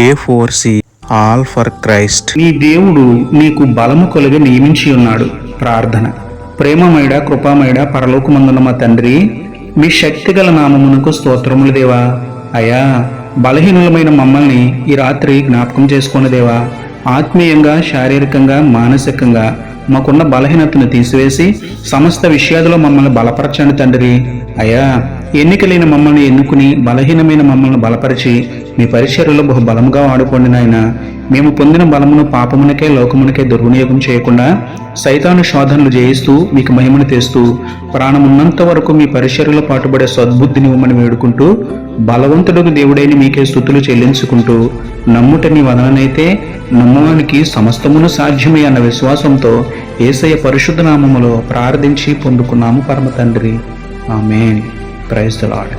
A4C all for Christ. నీ దేవుడు నీకు బలము కొలగ నియమించి ఉన్నాడు. ప్రార్థన. ప్రేమమయుడ కృపామయుడ పరలోకమందున్న మా తండ్రి, మీ శక్తిగల నామమునకు స్తోత్రములు దేవా. అయా, బలహీనులమైన మమ్మల్ని ఈ రాత్రి జ్ఞాపకం చేసుకున్న దేవా. ఆత్మీయంగా, శారీరకంగా, మానసికంగా మాకున్న బలహీనతను తీసివేసి సమస్త విషయాలలో మమ్మల్ని బలపరచండి తండ్రి. అయా, ఎన్నికలైన మమ్మల్ని ఎన్నుకుని బలహీనమైన మమ్మల్ని బలపరిచి మీ పరిచర్యలో బహు బలముగా వాడుకోండి నాయన. మేము పొందిన బలమును పాపమునకే లోకమునకే దుర్వినియోగం చేయకుండా సైతాను శోధనలు జయిస్తూ మీకు మహిమను తెస్తూ ప్రాణమున్నంత వరకు మీ పరిచర్యలో పాటుపడే సద్బుద్ధిని ఇవ్వమని వేడుకుంటూ బలవంతుడు దేవుడైన మీకే స్తుతులు చెల్లించుకుంటూ నమ్ముట నీ వదననైతే నమ్మవానికి సమస్తమును సాధ్యమే అన్న విశ్వాసంతో యేసయ్య పరిశుద్ధ నామములో ప్రార్థించి పొందుకున్నాము పరమ తండ్రి. ఆమేన్. Praise the lord.